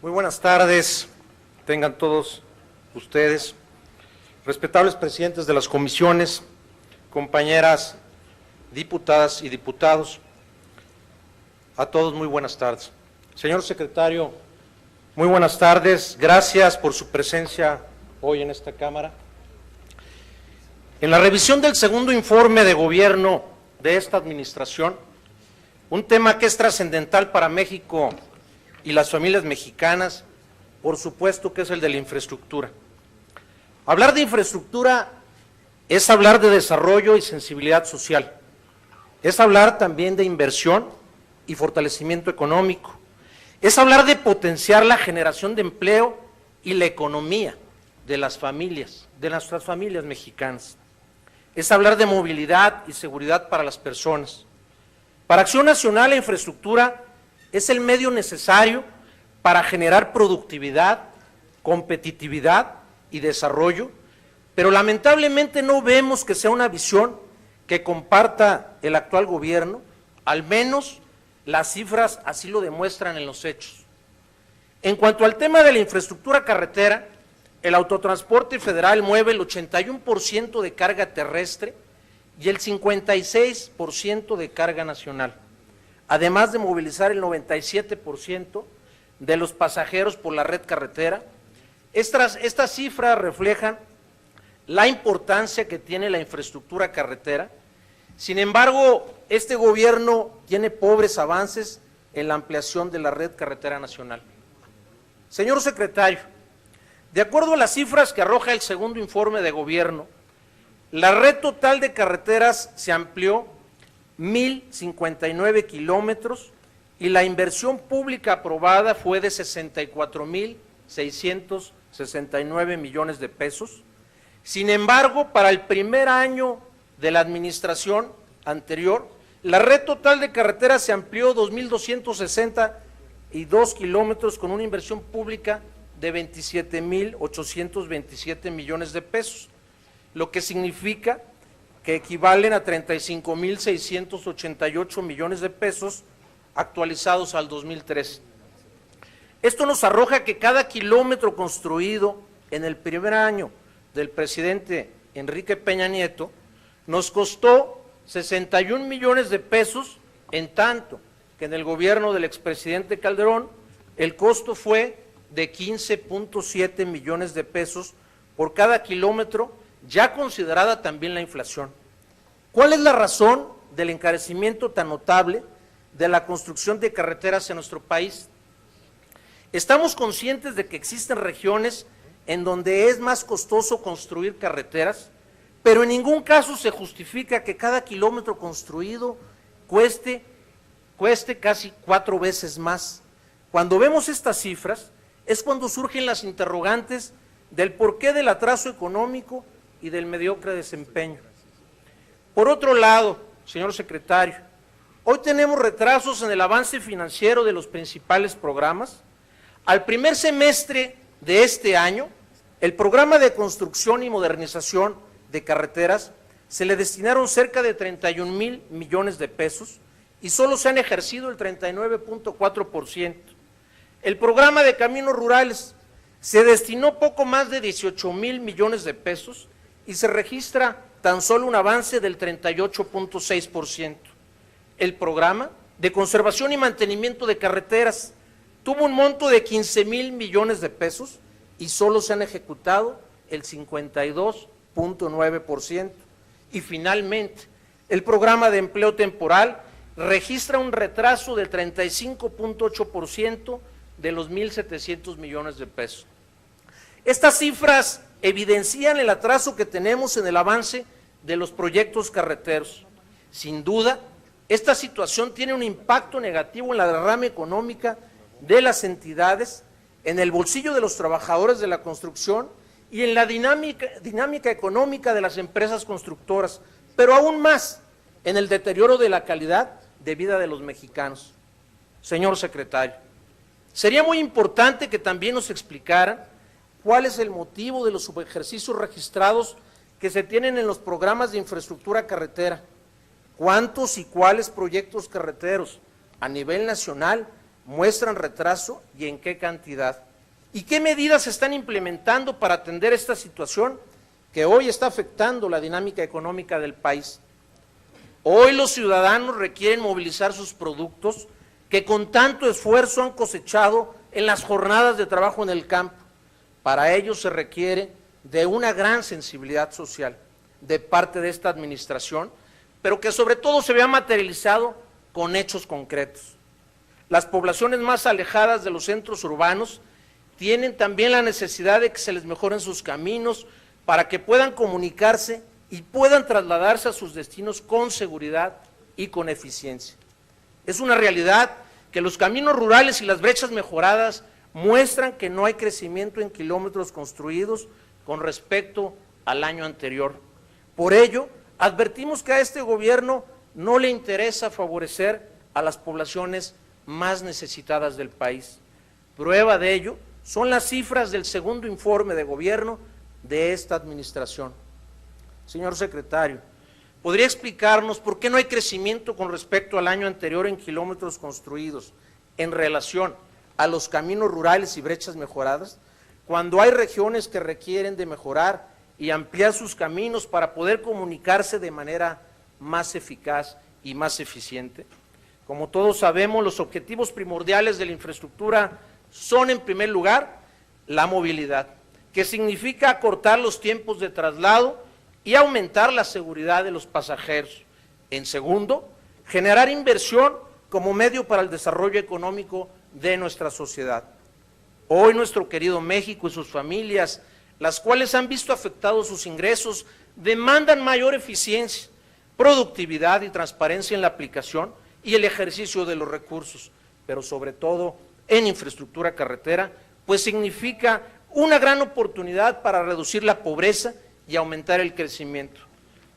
Muy buenas tardes, tengan todos ustedes, respetables presidentes de las comisiones, compañeras diputadas y diputados, a todos muy buenas tardes. Señor secretario, muy buenas tardes, gracias por su presencia hoy en esta Cámara. En la revisión del segundo informe de gobierno de esta administración, un tema que es trascendental para México y las familias mexicanas, por supuesto que es el de la infraestructura. Hablar de infraestructura es hablar de desarrollo y sensibilidad social, es hablar también de inversión y fortalecimiento económico, es hablar de potenciar la generación de empleo y la economía de las familias, de nuestras familias mexicanas, es hablar de movilidad y seguridad para las personas. Para Acción Nacional, la infraestructura es el medio necesario para generar productividad, competitividad y desarrollo, pero lamentablemente no vemos que sea una visión que comparta el actual gobierno, al menos las cifras así lo demuestran en los hechos. En cuanto al tema de la infraestructura carretera, el autotransporte federal mueve el 81% de carga terrestre y el 56% de carga nacional, además de movilizar el 97% de los pasajeros por la red carretera. Estas cifras reflejan la importancia que tiene la infraestructura carretera. Sin embargo, este gobierno tiene pobres avances en la ampliación de la red carretera nacional. Señor secretario, de acuerdo a las cifras que arroja el segundo informe de gobierno, la red total de carreteras se amplió 1,059 kilómetros y la inversión pública aprobada fue de 64,669 millones de pesos. Sin embargo, para el primer año de la administración anterior, la red total de carreteras se amplió 2,262 kilómetros con una inversión pública de 27,827 millones de pesos, lo que significa que equivalen a 35,688 millones de pesos actualizados al 2003. Esto nos arroja que cada kilómetro construido en el primer año del presidente Enrique Peña Nieto nos costó 61 millones de pesos, en tanto que en el gobierno del expresidente Calderón el costo fue de 15,7 millones de pesos por cada kilómetro, ya considerada también la inflación. ¿Cuál es la razón del encarecimiento tan notable de la construcción de carreteras en nuestro país? Estamos conscientes de que existen regiones en donde es más costoso construir carreteras, pero en ningún caso se justifica que cada kilómetro construido cueste casi 4 veces más. Cuando vemos estas cifras, es cuando surgen las interrogantes del porqué del atraso económico y del mediocre desempeño. Por otro lado, señor secretario, hoy tenemos retrasos en el avance financiero de los principales programas. Al primer semestre de este año, el programa de construcción y modernización de carreteras se le destinaron cerca de 31,000 millones de pesos y solo se han ejercido el 39,4%. El programa de caminos rurales se destinó poco más de 18,000 millones de pesos y se registra tan solo un avance del 38,6%. El programa de conservación y mantenimiento de carreteras tuvo un monto de 15,000 millones de pesos y solo se han ejecutado el 52,9%. Y finalmente, el programa de empleo temporal registra un retraso del 35,8% de los 1,700 millones de pesos. Estas cifras evidencian el atraso que tenemos en el avance de los proyectos carreteros. Sin duda, esta situación tiene un impacto negativo en la derrama económica de las entidades, en el bolsillo de los trabajadores de la construcción y en la dinámica económica de las empresas constructoras, pero aún más en el deterioro de la calidad de vida de los mexicanos. Señor secretario, sería muy importante que también nos explicaran cuál es el motivo de los subejercicios registrados que se tienen en los programas de infraestructura carretera, cuántos y cuáles proyectos carreteros a nivel nacional muestran retraso y en qué cantidad. ¿Y qué medidas se están implementando para atender esta situación que hoy está afectando la dinámica económica del país? Hoy los ciudadanos requieren movilizar sus productos que con tanto esfuerzo han cosechado en las jornadas de trabajo en el campo. Para ello se requiere de una gran sensibilidad social de parte de esta administración, pero que sobre todo se vea materializado con hechos concretos. Las poblaciones más alejadas de los centros urbanos tienen también la necesidad de que se les mejoren sus caminos para que puedan comunicarse y puedan trasladarse a sus destinos con seguridad y con eficiencia. Es una realidad que los caminos rurales y las brechas mejoradas muestran que no hay crecimiento en kilómetros construidos con respecto al año anterior. Por ello, advertimos que a este gobierno no le interesa favorecer a las poblaciones más necesitadas del país. Prueba de ello son las cifras del segundo informe de gobierno de esta administración. Señor secretario, ¿podría explicarnos por qué no hay crecimiento con respecto al año anterior en kilómetros construidos en relación a los caminos rurales y brechas mejoradas, cuando hay regiones que requieren de mejorar y ampliar sus caminos para poder comunicarse de manera más eficaz y más eficiente? Como todos sabemos, los objetivos primordiales de la infraestructura son, en primer lugar, la movilidad, que significa acortar los tiempos de traslado y aumentar la seguridad de los pasajeros. En segundo, generar inversión como medio para el desarrollo económico de nuestra sociedad. Hoy nuestro querido México y sus familias, las cuales han visto afectados sus ingresos, demandan mayor eficiencia, productividad y transparencia en la aplicación y el ejercicio de los recursos, pero sobre todo en infraestructura carretera, pues significa una gran oportunidad para reducir la pobreza y aumentar el crecimiento.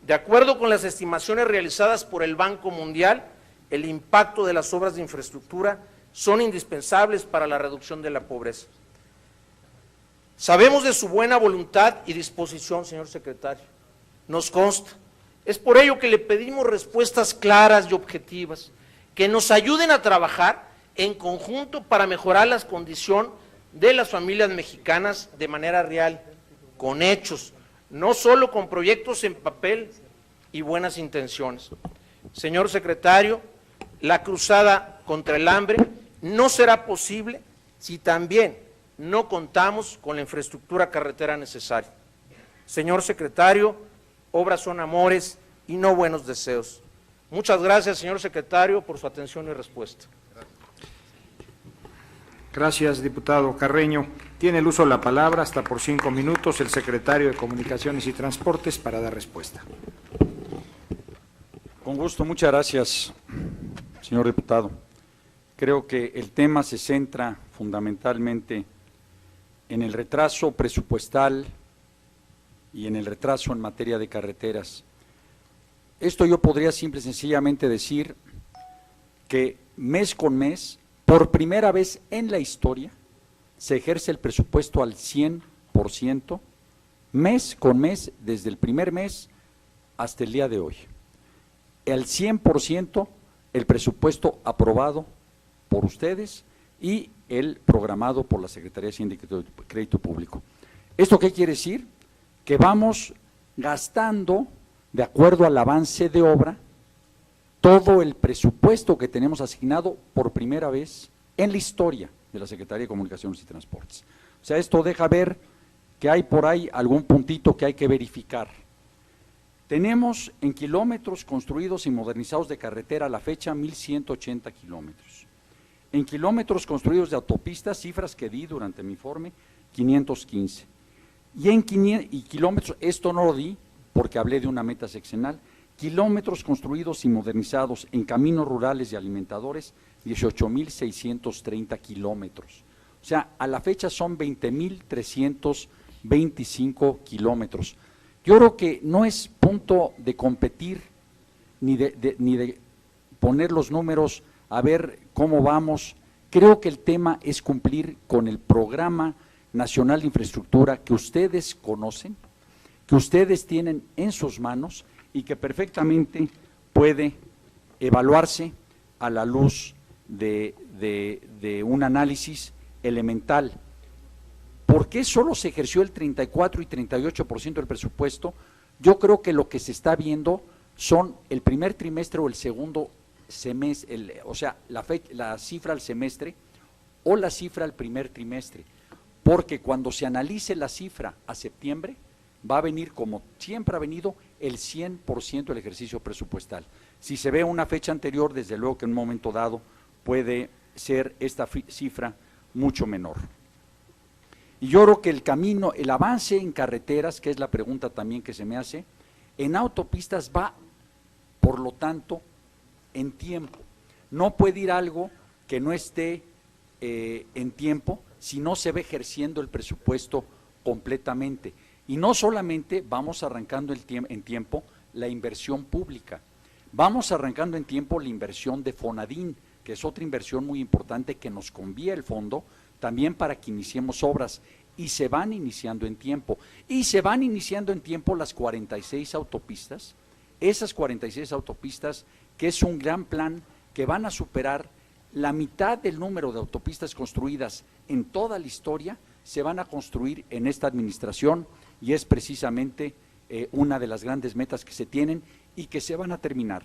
De acuerdo con las estimaciones realizadas por el Banco Mundial, el impacto de las obras de infraestructura son indispensables para la reducción de la pobreza. Sabemos de su buena voluntad y disposición, señor secretario, nos consta. Es por ello que le pedimos respuestas claras y objetivas, que nos ayuden a trabajar en conjunto para mejorar la condición de las familias mexicanas de manera real, con hechos, no solo con proyectos en papel y buenas intenciones. Señor secretario, la cruzada contra el hambre no será posible si también no contamos con la infraestructura carretera necesaria. Señor secretario, obras son amores y no buenos deseos. Muchas gracias, señor secretario, por su atención y respuesta. Gracias, diputado Carreño. Tiene el uso de la palabra hasta por 5 minutos el secretario de Comunicaciones y Transportes para dar respuesta. Con gusto, muchas gracias, señor diputado. Creo que el tema se centra fundamentalmente en el retraso presupuestal y en el retraso en materia de carreteras. Esto yo podría simple y sencillamente decir que mes con mes, por primera vez en la historia, se ejerce el presupuesto al 100%, mes con mes, desde el primer mes hasta el día de hoy. El 100% el presupuesto aprobado por ustedes y el programado por la Secretaría de Hacienda y Crédito Público. ¿Esto qué quiere decir? Que vamos gastando, de acuerdo al avance de obra, todo el presupuesto que tenemos asignado por primera vez en la historia de la Secretaría de Comunicaciones y Transportes. O sea, esto deja ver que hay por ahí algún puntito que hay que verificar. Tenemos en kilómetros construidos y modernizados de carretera a la fecha 1,180 kilómetros. En kilómetros construidos de autopistas, cifras que di durante mi informe, 515. Y en kilómetros, esto no lo di porque hablé de una meta sexenal, kilómetros construidos y modernizados en caminos rurales y alimentadores, 18,630 kilómetros. O sea, a la fecha son 20,325 kilómetros. Yo creo que no es punto de competir ni de poner los números a ver cómo vamos. Creo que el tema es cumplir con el Programa Nacional de Infraestructura que ustedes conocen, que ustedes tienen en sus manos y que perfectamente puede evaluarse a la luz de un análisis elemental. ¿Por qué solo se ejerció el 34 y 38% del presupuesto? Yo creo que lo que se está viendo son el primer trimestre o el segundo semestre, o sea, la cifra al semestre o la cifra al primer trimestre, porque cuando se analice la cifra a septiembre, va a venir, como siempre ha venido, el 100% del ejercicio presupuestal. Si se ve una fecha anterior, desde luego que en un momento dado puede ser esta cifra mucho menor. Y yo creo que el camino, el avance en carreteras, que es la pregunta también que se me hace, en autopistas va, por lo tanto, en tiempo. No puede ir algo que no esté en tiempo si no se ve ejerciendo el presupuesto completamente. Y no solamente vamos arrancando en tiempo la inversión pública, vamos arrancando en tiempo la inversión de Fonadín, que es otra inversión muy importante que nos convía el fondo, también para que iniciemos obras, y se van iniciando en tiempo. Y se van iniciando en tiempo las 46 autopistas, esas 46 autopistas, que es un gran plan que van a superar la mitad del número de autopistas construidas en toda la historia, se van a construir en esta administración, y es precisamente una de las grandes metas que se tienen y que se van a terminar.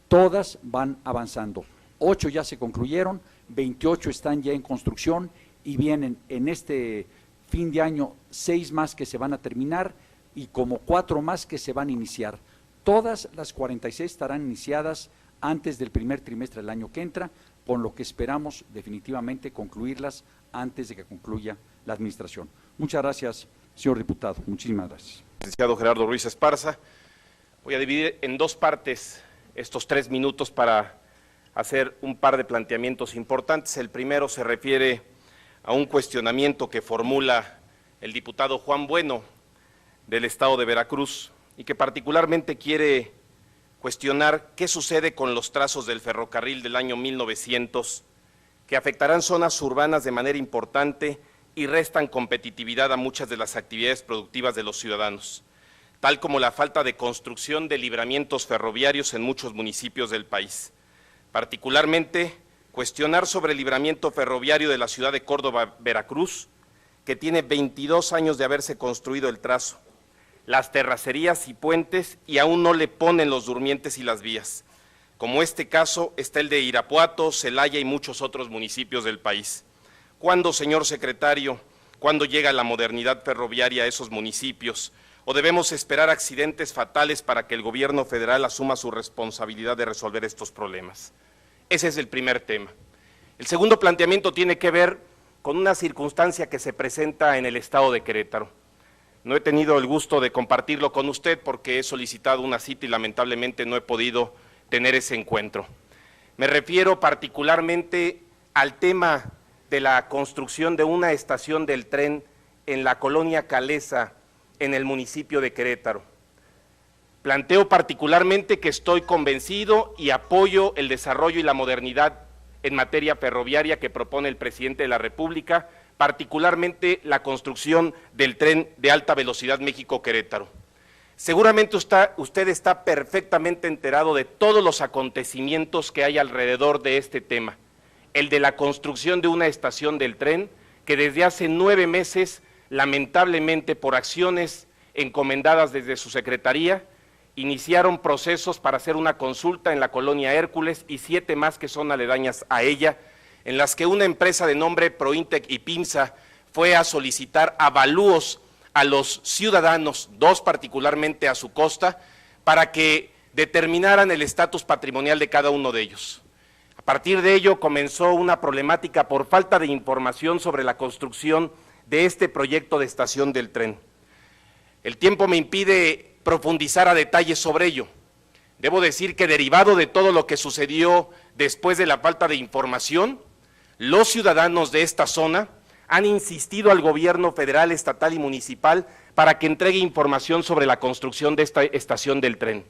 Todas van avanzando. 8 ya se concluyeron, 28 están ya en construcción y vienen en este fin de año 6 más que se van a terminar y como 4 más que se van a iniciar. Todas las 46 estarán iniciadas antes del primer trimestre del año que entra, con lo que esperamos definitivamente concluirlas antes de que concluya la administración. Muchas gracias, señor diputado. Muchísimas gracias. Licenciado Gerardo Ruiz Esparza, voy a dividir en 2 partes estos 3 minutos para hacer un par de planteamientos importantes. El primero se refiere a un cuestionamiento que formula el diputado Juan Bueno del Estado de Veracruz y que particularmente quiere cuestionar qué sucede con los trazos del ferrocarril del año 1900 que afectarán zonas urbanas de manera importante y restan competitividad a muchas de las actividades productivas de los ciudadanos, tal como la falta de construcción de libramientos ferroviarios en muchos municipios del país. Particularmente, cuestionar sobre el libramiento ferroviario de la ciudad de Córdoba, Veracruz, que tiene 22 años de haberse construido el trazo, las terracerías y puentes, y aún no le ponen los durmientes y las vías. Como este caso está el de Irapuato, Celaya y muchos otros municipios del país. ¿Cuándo, señor secretario, cuándo llega la modernidad ferroviaria a esos municipios? ¿O debemos esperar accidentes fatales para que el gobierno federal asuma su responsabilidad de resolver estos problemas? Ese es el primer tema. El segundo planteamiento tiene que ver con una circunstancia que se presenta en el estado de Querétaro. No he tenido el gusto de compartirlo con usted porque he solicitado una cita y lamentablemente no he podido tener ese encuentro. Me refiero particularmente al tema de la construcción de una estación del tren en la colonia Calesa, en el municipio de Querétaro. Planteo particularmente que estoy convencido y apoyo el desarrollo y la modernidad en materia ferroviaria que propone el presidente de la República, particularmente la construcción del tren de alta velocidad México-Querétaro. Seguramente usted está perfectamente enterado de todos los acontecimientos que hay alrededor de este tema, el de la construcción de una estación del tren que desde hace 9 meses, lamentablemente por acciones encomendadas desde su secretaría, iniciaron procesos para hacer una consulta en la colonia Hércules y 7 más que son aledañas a ella, en las que una empresa de nombre Prointec y Pinza fue a solicitar avalúos a los ciudadanos, 2 particularmente a su costa, para que determinaran el estatus patrimonial de cada uno de ellos. A partir de ello comenzó una problemática por falta de información sobre la construcción de este proyecto de estación del tren. El tiempo me impide profundizar a detalle sobre ello. Debo decir que derivado de todo lo que sucedió después de la falta de información, los ciudadanos de esta zona han insistido al gobierno federal, estatal y municipal para que entregue información sobre la construcción de esta estación del tren.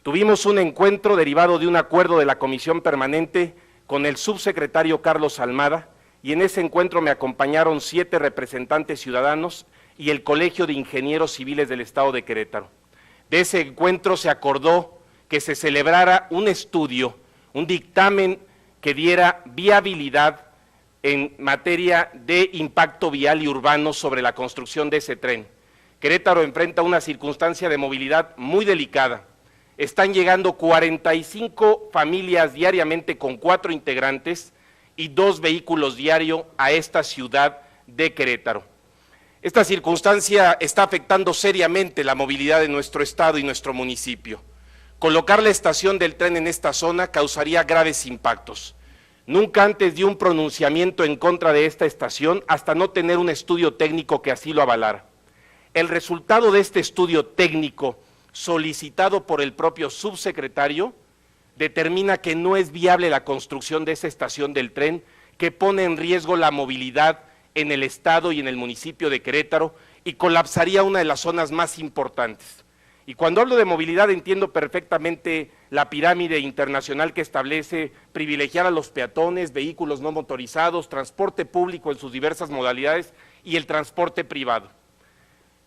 Tuvimos un encuentro derivado de un acuerdo de la Comisión Permanente con el subsecretario Carlos Almada, y en ese encuentro me acompañaron 7 representantes ciudadanos y el Colegio de Ingenieros Civiles del Estado de Querétaro. De ese encuentro se acordó que se celebrara un estudio, un dictamen que diera viabilidad en materia de impacto vial y urbano sobre la construcción de ese tren. Querétaro enfrenta una circunstancia de movilidad muy delicada. Están llegando 45 familias diariamente con 4 integrantes y 2 vehículos diarios a esta ciudad de Querétaro. Esta circunstancia está afectando seriamente la movilidad de nuestro estado y nuestro municipio. Colocar la estación del tren en esta zona causaría graves impactos. Nunca antes di un pronunciamiento en contra de esta estación hasta no tener un estudio técnico que así lo avalara. El resultado de este estudio técnico solicitado por el propio subsecretario determina que no es viable la construcción de esa estación del tren, que pone en riesgo la movilidad en el estado y en el municipio de Querétaro y colapsaría una de las zonas más importantes. Y cuando hablo de movilidad entiendo perfectamente la pirámide internacional que establece privilegiar a los peatones, vehículos no motorizados, transporte público en sus diversas modalidades y el transporte privado.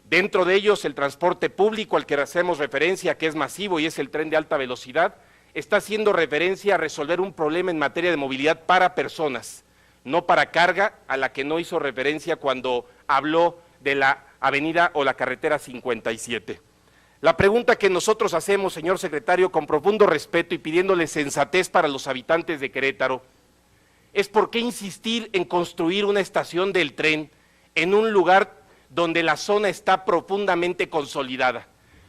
Dentro de ellos el transporte público al que hacemos referencia, que es masivo y es el tren de alta velocidad, está haciendo referencia a resolver un problema en materia de movilidad para personas, no para carga, a la que no hizo referencia cuando habló de la avenida o la carretera 57. La pregunta que nosotros hacemos, señor secretario, con profundo respeto y pidiéndole sensatez para los habitantes de Querétaro, es por qué insistir en construir una estación del tren en un lugar donde la zona está profundamente consolidada,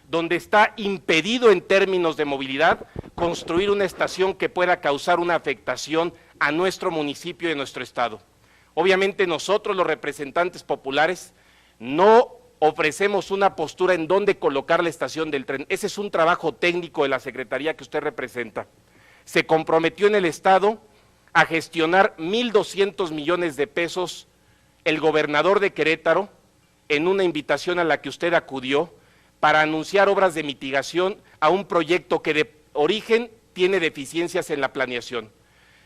donde está impedido en términos de movilidad construir una estación que pueda causar una afectación a nuestro municipio y a nuestro estado. Obviamente nosotros, los representantes populares, no ofrecemos una postura en dónde colocar la estación del tren. Ese es un trabajo técnico de la Secretaría que usted representa. Se comprometió en el Estado a gestionar 1,200 millones de pesos el gobernador de Querétaro en una invitación a la que usted acudió para anunciar obras de mitigación a un proyecto que de origen tiene deficiencias en la planeación.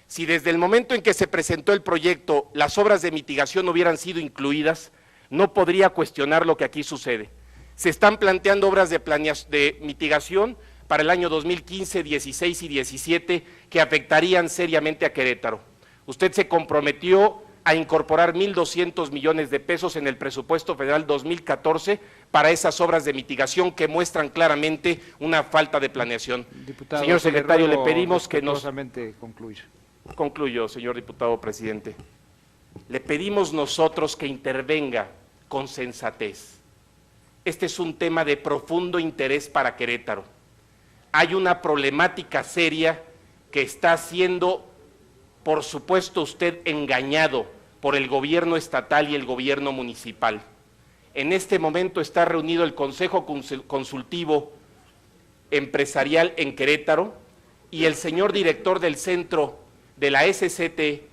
Si desde el momento en que se presentó el proyecto las obras de mitigación hubieran sido incluidas, no podría cuestionar lo que aquí sucede. Se están planteando obras de mitigación para el año 2015, 16 y 17 que afectarían seriamente a Querétaro. Usted se comprometió a incorporar 1,200 millones de pesos en el presupuesto federal 2014 para esas obras de mitigación que muestran claramente una falta de planeación. Diputado, señor secretario, le pedimos que nos... concluya. Concluyo, señor diputado presidente. Le pedimos nosotros que intervenga con sensatez. Este es un tema de profundo interés para Querétaro. Hay una problemática seria que está siendo, por supuesto, usted engañado por el gobierno estatal y el gobierno municipal. En este momento está reunido el Consejo Consultivo Empresarial en Querétaro y el señor director del centro de la SCT,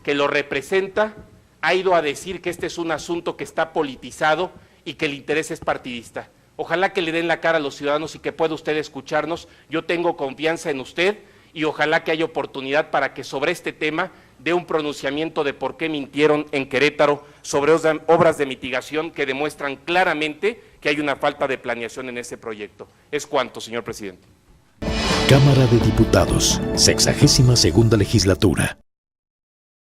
que lo representa, ha ido a decir que este es un asunto que está politizado y que el interés es partidista. Ojalá que le den la cara a los ciudadanos y que pueda usted escucharnos. Yo tengo confianza en usted y ojalá que haya oportunidad para que sobre este tema dé un pronunciamiento de por qué mintieron en Querétaro sobre obras de mitigación que demuestran claramente que hay una falta de planeación en ese proyecto. Es cuanto, señor presidente. Cámara de Diputados, 62ª Legislatura.